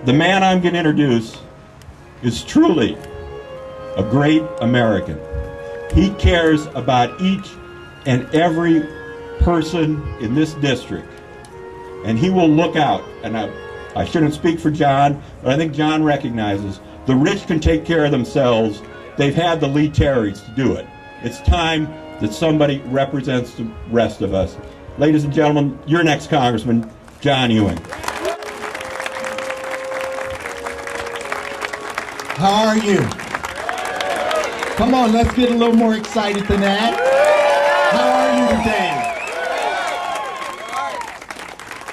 The man I'm going to introduce is truly a great American. He cares about each and every person in this district, and he will look out. And I shouldn't speak for John, but I think John recognizes the rich can take care of themselves. They've had the Lee Terrys to do it. It's time that somebody represents the rest of us. Ladies and gentlemen, your next Congressman, John Ewing. How are you? Come on, let's get a little more excited than that. How are you today?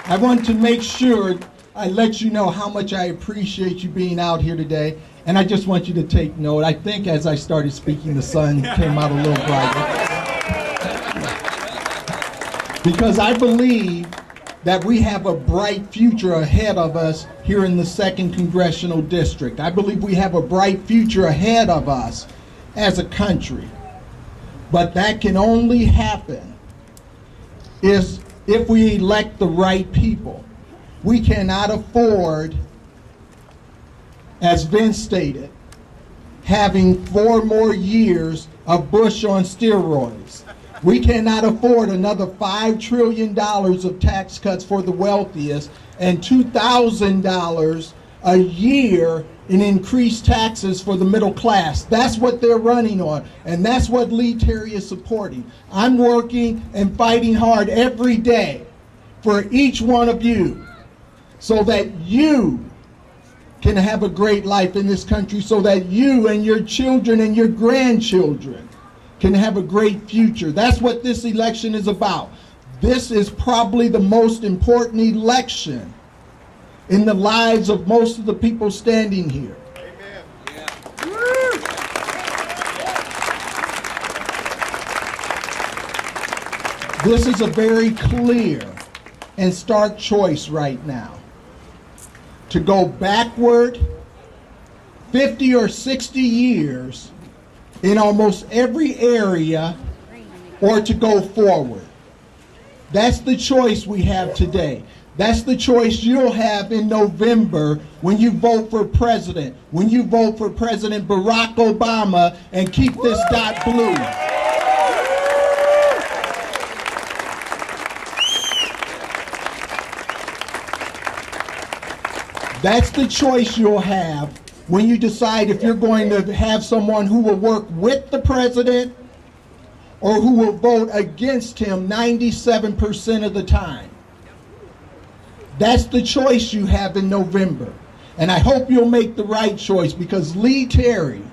I want to make sure I let you know how much I appreciate you being out here today. And I just want you to take note. I think as I started speaking, the sun came out a little brighter. Because I believe that we have a bright future ahead of us here in the 2nd Congressional District. I believe we have a bright future ahead of us as a country. But that can only happen is if we elect the right people. We cannot afford, as Vince stated, having 4 more years of Bush on steroids. We cannot afford another $5 trillion of tax cuts for the wealthiest and $2,000 a year in increased taxes for the middle class. That's what they're running on, and that's what Lee Terry is supporting. I'm working and fighting hard every day for each one of you so that you can have a great life in this country, so that you and your children and your grandchildren can have a great future. That's what this election is about. This is probably the most important election in the lives of most of the people standing here. Amen. This is a very clear and stark choice right now. To go backward 50 or 60 years in almost every area, or to go forward. That's the choice we have today. That's the choice you'll have in November when you vote for president, when you vote for President Barack Obama and keep this dot blue. That's the choice you'll have when you decide if you're going to have someone who will work with the president or who will vote against him 97% of the time. That's the choice you have in November. And I hope you'll make the right choice, because Lee Terry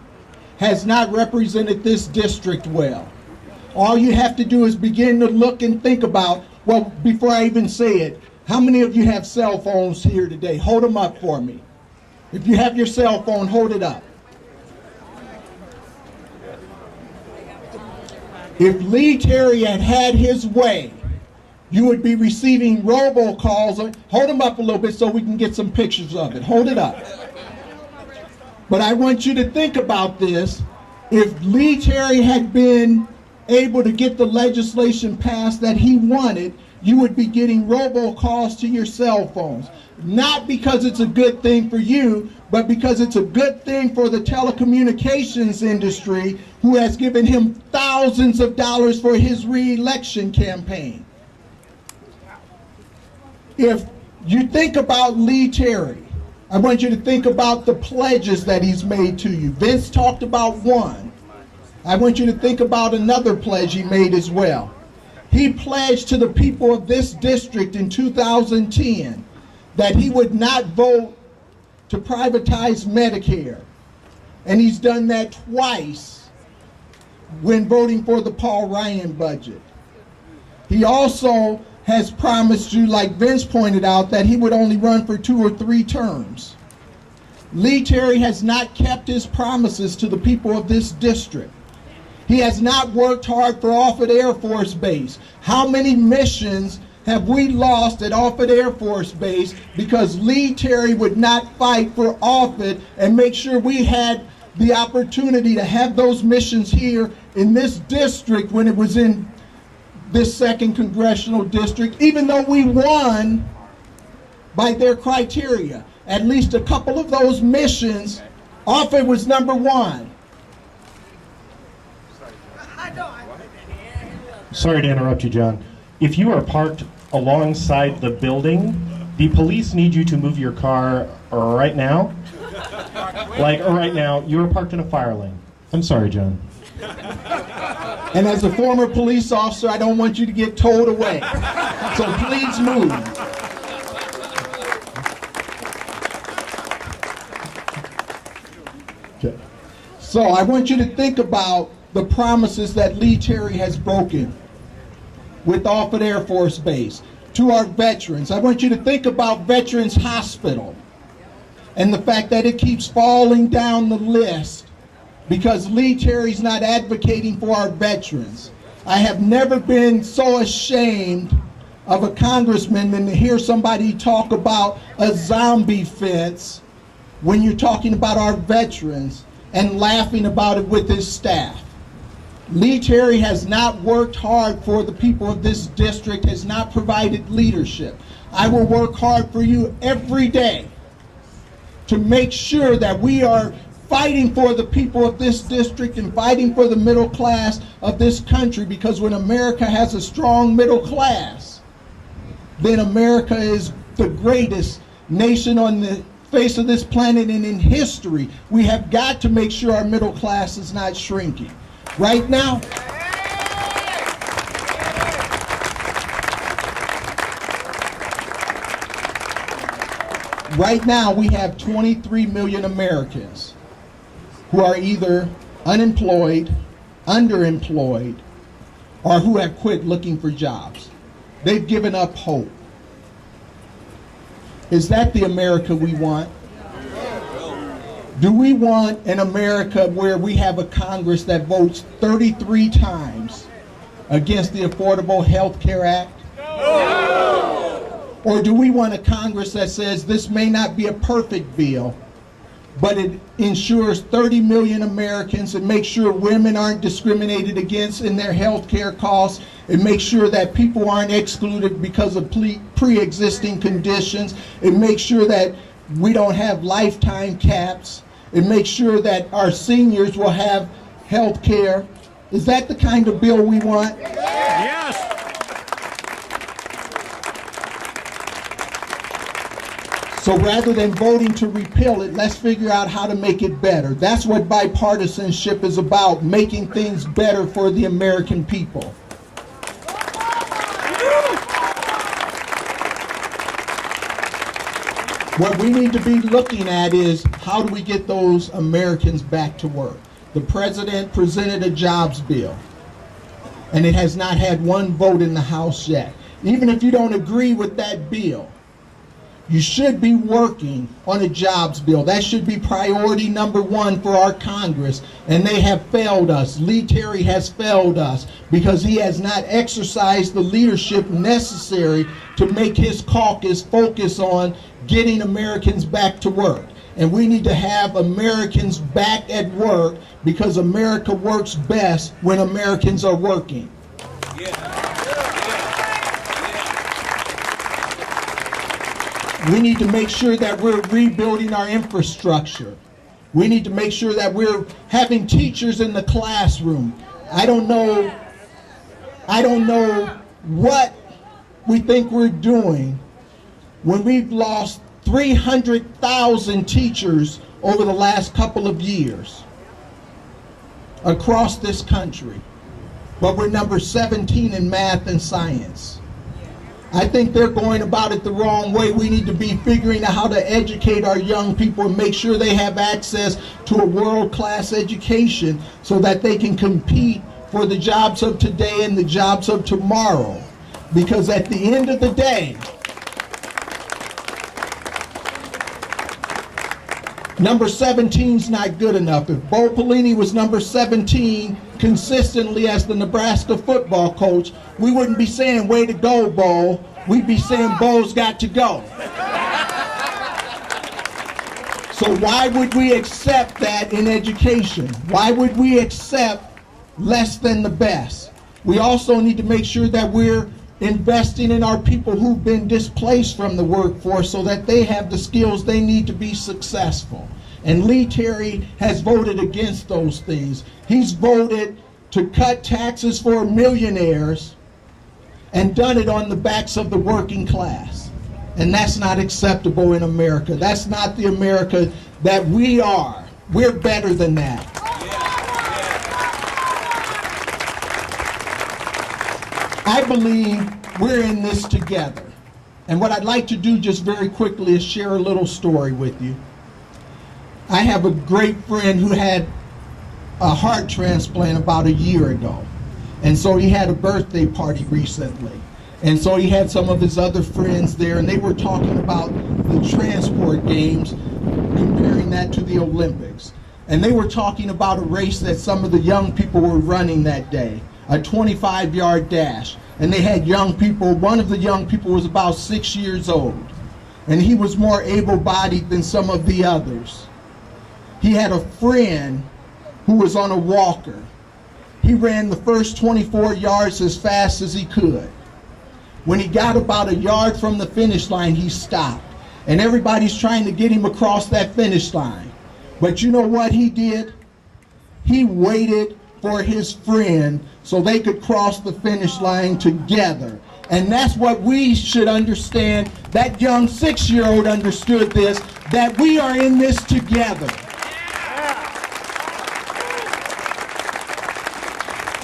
has not represented this district well. All you have to do is begin to look and think about, well, before I even say it, how many of you have cell phones here today? Hold them up for me. If you have your cell phone, hold it up. If Lee Terry had had his way, you would be receiving robocalls. Hold them up a little bit so we can get some pictures of it. Hold it up. But I want you to think about this. If Lee Terry had been able to get the legislation passed that he wanted, you would be getting robocalls to your cell phones. Not because it's a good thing for you, but because it's a good thing for the telecommunications industry, who has given him thousands of dollars for his re-election campaign. If you think about Lee Terry, I want you to think about the pledges that he's made to you. Vince talked about one. I want you to think about another pledge he made as well. He pledged to the people of this district in 2010 that he would not vote to privatize Medicare. And he's done that twice when voting for the Paul Ryan budget. He also has promised you, like Vince pointed out, that he would only run for 2 or 3 terms. Lee Terry has not kept his promises to the people of this district. He has not worked hard for Offutt Air Force Base. How many missions have we lost at Offutt Air Force Base because Lee Terry would not fight for Offutt and make sure we had the opportunity to have those missions here in this district when it was in this 2nd Congressional District, even though we won by their criteria. at least a couple of those missions, Offutt was number one. Sorry to interrupt you, John. If you are parked alongside the building, the police need you to move your car right now. Like right now, you are parked in a fire lane. I'm sorry, John. And as a former police officer, I don't want you to get towed away. So please move. Okay. So I want you to think about the promises that Lee Terry has broken with Offutt Air Force Base to our veterans. I want you to think about Veterans Hospital and the fact that it keeps falling down the list because Lee Terry's not advocating for our veterans. I have never been so ashamed of a congressman than to hear somebody talk about a zombie fence when you're talking about our veterans and laughing about it with his staff. Lee Terry has not worked hard for the people of this district, has not provided leadership. I will work hard for you every day to make sure that we are fighting for the people of this district and fighting for the middle class of this country, because when America has a strong middle class, then America is the greatest nation on the face of this planet and in history. We have got to make sure our middle class is not shrinking. Right now, we have 23 million Americans who are either unemployed, underemployed, or who have quit looking for jobs. They've given up hope. Is that the America we want? Do we want an America where we have a Congress that votes 33 times against the Affordable Health Care Act? No! Or do we want a Congress that says this may not be a perfect bill, but it ensures 30 million Americans and makes sure women aren't discriminated against in their health care costs, and makes sure that people aren't excluded because of pre-existing conditions, and makes sure that we don't have lifetime caps, and make sure that our seniors will have health care? Is that the kind of bill we want? Yes! So rather than voting to repeal it, let's figure out how to make it better. That's what bipartisanship is about, making things better for the American people. What we need to be looking at is how do we get those Americans back to work? The president presented a jobs bill, and it has not had one vote in the House yet. Even if you don't agree with that bill, you should be working on a jobs bill. That should be priority number one for our Congress, and they have failed us. Lee Terry has failed us because he has not exercised the leadership necessary to make his caucus focus on getting Americans back to work. And we need to have Americans back at work, because America works best when Americans are working. We need to make sure that we're rebuilding our infrastructure. We need to make sure that we're having teachers in the classroom. I don't know what we think we're doing when we've lost 300,000 teachers over the last couple of years across this country. But we're number 17 in math and science. I think they're going about it the wrong way. We need to be figuring out how to educate our young people and make sure they have access to a world-class education so that they can compete for the jobs of today and the jobs of tomorrow. Because at the end of the day, number 17 is not good enough. If Bo Pelini was number 17 consistently as the Nebraska football coach, we wouldn't be saying, way to go, Bo. We'd be saying, Bo's got to go. So why would we accept that in education? Why would we accept less than the best? We also need to make sure that we're investing in our people who've been displaced from the workforce so that they have the skills they need to be successful. And Lee Terry has voted against those things. He's voted to cut taxes for millionaires and done it on the backs of the working class. And that's not acceptable in America. That's not the America that we are. We're better than that. I believe we're in this together. And what I'd like to do just very quickly is share a little story with you. I have a great friend who had a heart transplant about a year ago. And so he had a birthday party recently. And so he had some of his other friends there, and they were talking about the transport games, comparing that to the Olympics. And they were talking about a race that some of the young people were running that day, a 25-yard dash. And they had young people, one of the young people was about 6 years old. And he was more able-bodied than some of the others. He had a friend who was on a walker. He ran the first 24 yards as fast as he could. When he got about a yard from the finish line, he stopped. And everybody's trying to get him across that finish line. But you know what he did? He waited for his friend so they could cross the finish line together. And that's what we should understand. That young 6-year-old understood this, that we are in this together.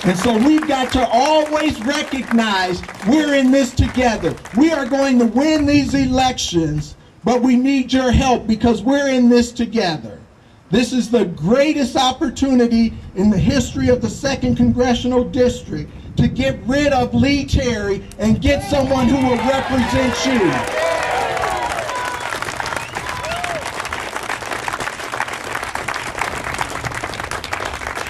And so we've got to always recognize we're in this together. We are going to win these elections, but we need your help because we're in this together. This is the greatest opportunity in the history of the 2nd Congressional District to get rid of Lee Terry and get someone who will represent you.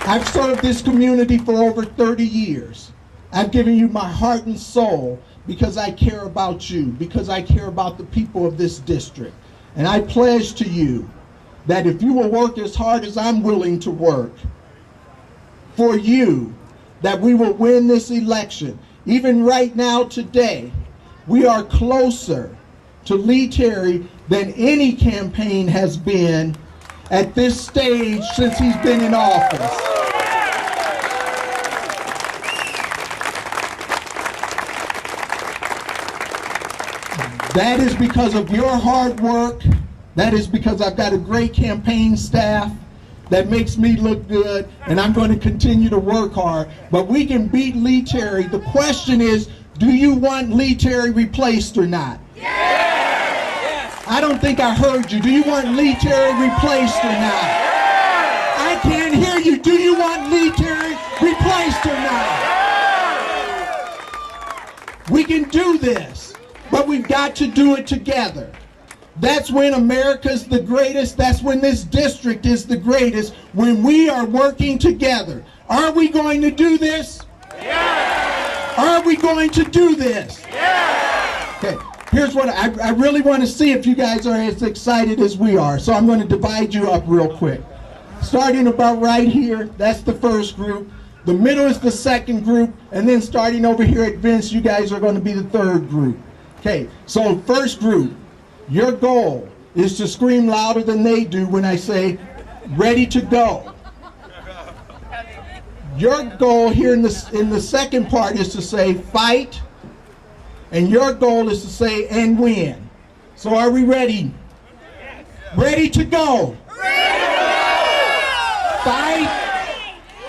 I've served this community for over 30 years. I've given you my heart and soul because I care about you, because I care about the people of this district. And I pledge to you that if you will work as hard as I'm willing to work for you, that we will win this election. Even right now, today, we are closer to Lee Terry than any campaign has been at this stage since he's been in office. That is because of your hard work. That is because I've got a great campaign staff that makes me look good, and I'm going to continue to work hard. But we can beat Lee Terry. The question is, do you want Lee Terry replaced or not? Yes! I don't think I heard you. Do you want Lee Terry replaced or not? I can't hear you. Do you want Lee Terry replaced or not? We can do this, but we've got to do it together. That's when America's the greatest. That's when this district is the greatest, when we are working together. Are we going to do this? Yes! Are we going to do this? Yes! Okay, here's what I really want to see if you guys are as excited as we are. So I'm going to divide you up real quick. Starting about right here, that's the first group. The middle is the second group. And then starting over here at Vince, you guys are going to be the third group. Okay, so first group. Your goal is to scream louder than they do when I say, ready to go. Your goal here in the second part is to say, fight. And your goal is to say, and win. So are we ready? Ready to go. Fight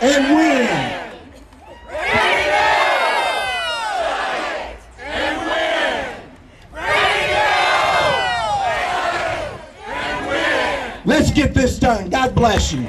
and win. Let's get this done. God bless you.